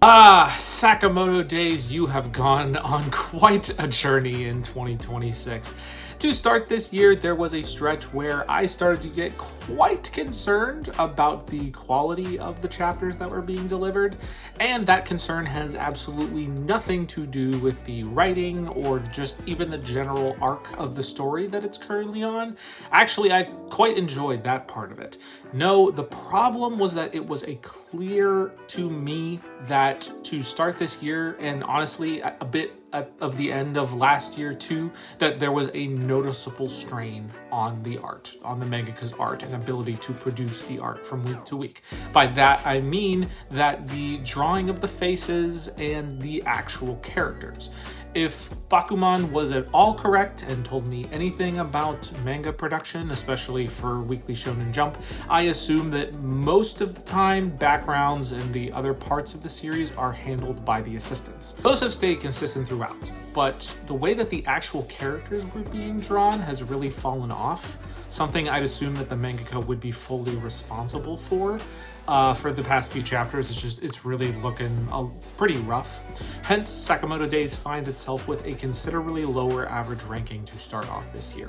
Sakamoto Days, you have gone on quite a journey in 2026. To start this year, there was a stretch where I started to get quite concerned about the quality of the chapters that were being delivered, and that concern has absolutely nothing to do with the writing or just even the general arc of the story that it's currently on. Actually, I quite enjoyed that part of it. No, the problem was that it was clear to me that to start this year, and honestly a bit of the end of last year too, that there was a noticeable strain on the art, on the mangaka's art and ability to produce the art from week to week. By that I mean that the drawing of the faces and the actual characters. If Bakuman was at all correct and told me anything about manga production, especially for Weekly Shonen Jump, I assume that most of the time backgrounds and the other parts of the series are handled by the assistants. Those have stayed consistent throughout, but the way that the actual characters were being drawn has really fallen off. Something I'd assume that the mangaka would be fully responsible for the past few chapters. It's really looking pretty rough. Hence, Sakamoto Days finds itself with a considerably lower average ranking to start off this year.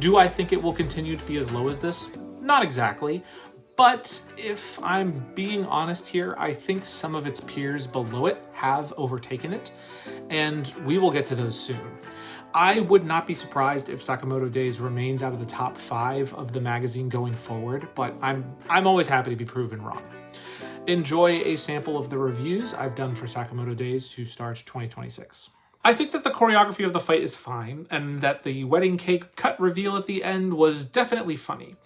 Do I think it will continue to be as low as this? Not exactly. But if I'm being honest here, I think some of its peers below it have overtaken it, and we will get to those soon. I would not be surprised if Sakamoto Days remains out of the top 5 of the magazine going forward, but I'm always happy to be proven wrong. Enjoy a sample of the reviews I've done for Sakamoto Days to start 2026. I think that the choreography of the fight is fine, and that the wedding cake cut reveal at the end was definitely funny.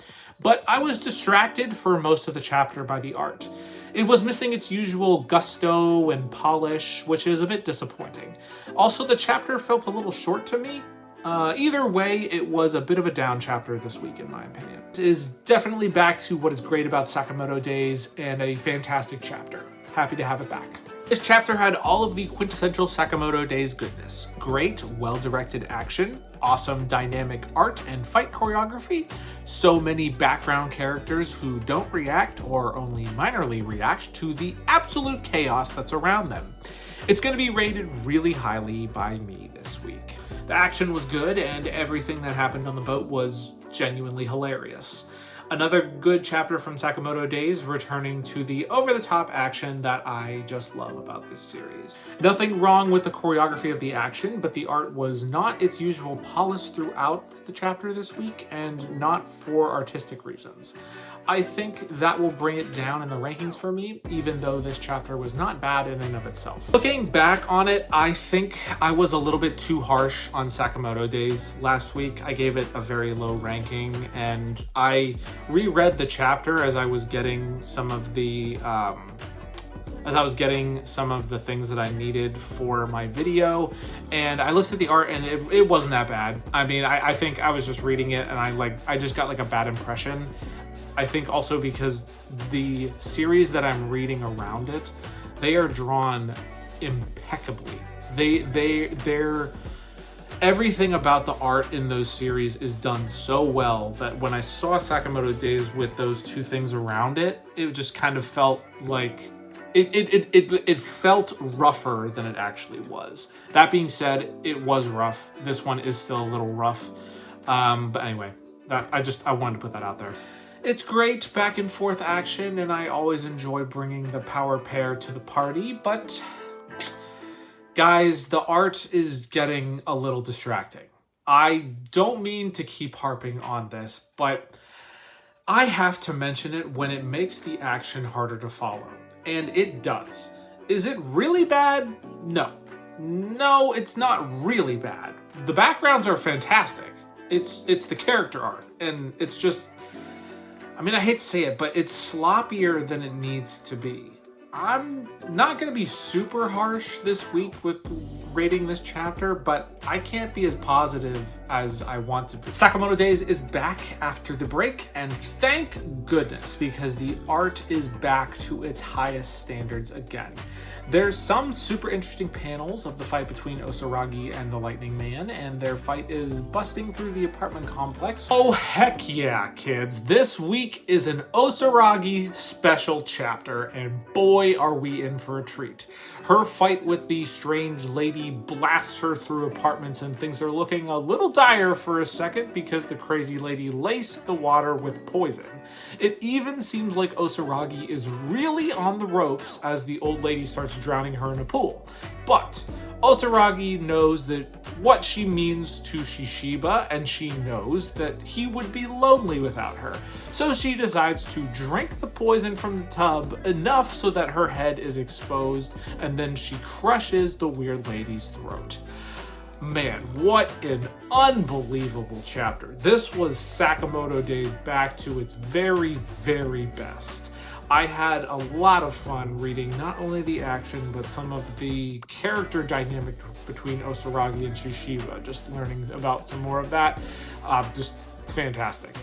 But I was distracted for most of the chapter by the art. It was missing its usual gusto and polish, which is a bit disappointing. Also, the chapter felt a little short to me. Either way, it was a bit of a down chapter this week, in my opinion. It is definitely back to what is great about Sakamoto Days, and a fantastic chapter. Happy to have it back. This chapter had all of the quintessential Sakamoto Days goodness. Great, well-directed action, awesome dynamic art and fight choreography, so many background characters who don't react or only minorly react to the absolute chaos that's around them. It's going to be rated really highly by me this week. The action was good, and everything that happened on the boat was genuinely hilarious. Another good chapter from Sakamoto Days, returning to the over-the-top action that I just love about this series. Nothing wrong with the choreography of the action, but the art was not its usual polish throughout the chapter this week, and not for artistic reasons. I think that will bring it down in the rankings for me, even though this chapter was not bad in and of itself. Looking back on it, I think I was a little bit too harsh on Sakamoto Days last week. I gave it a very low ranking, and I reread the chapter as I was getting some of the things that I needed for my video, and I looked at the art and it wasn't that bad. I mean, I think I was just reading it and I just got like a bad impression. I think also because the series that I'm reading around it, they are drawn impeccably. They're everything about the art in those series is done so well that when I saw Sakamoto Days with those two things around it, it just kind of felt like it felt rougher than it actually was. That being said, it was rough. This one is still a little rough. But anyway, I wanted to put that out there. It's great back and forth action, and I always enjoy bringing the power pair to the party, but guys, the art is getting a little distracting. I don't mean to keep harping on this, but I have to mention it when it makes the action harder to follow, and it does. Is it really bad? No. No, it's not really bad. The backgrounds are fantastic. It's the character art, and it's just, I mean, I hate to say it, but it's sloppier than it needs to be. I'm not going to be super harsh this week with rating this chapter, but I can't be as positive as I want to be. Sakamoto Days is back after the break, and thank goodness, because the art is back to its highest standards again. There's some super interesting panels of the fight between Osaragi and the Lightning Man, and their fight is busting through the apartment complex. Oh heck yeah, kids. This week is an Osaragi special chapter, and boy boy, are we in for a treat. Her fight with the strange lady blasts her through apartments, and things are looking a little dire for a second because the crazy lady laced the water with poison. It even seems like Osaragi is really on the ropes as the old lady starts drowning her in a pool. But Osaragi knows that what she means to Shishiba, and she knows that he would be lonely without her. So she decides to drink the poison from the tub enough so that her head is exposed, and then she crushes the weird lady's throat. Man, what an unbelievable chapter. This was Sakamoto Days back to its very, very best. I had a lot of fun reading not only the action, but some of the character dynamic between Osaragi and Shishiba. Just learning about some more of that. Just fantastic.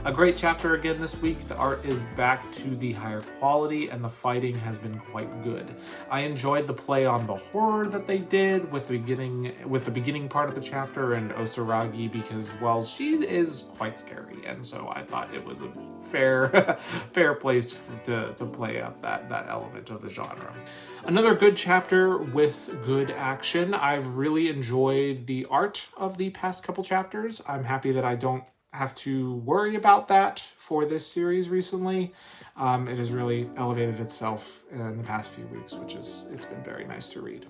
A great chapter again this week. The art is back to the higher quality and the fighting has been quite good. I enjoyed the play on the horror that they did with the beginning part of the chapter and Osaragi because, well, she is quite scary, and so I thought it was a fair place to play up that element of the genre. Another good chapter with good action. I've really enjoyed the art of the past couple chapters. I'm happy that I don't have to worry about that for this series recently. It has really elevated itself in the past few weeks, it's been very nice to read.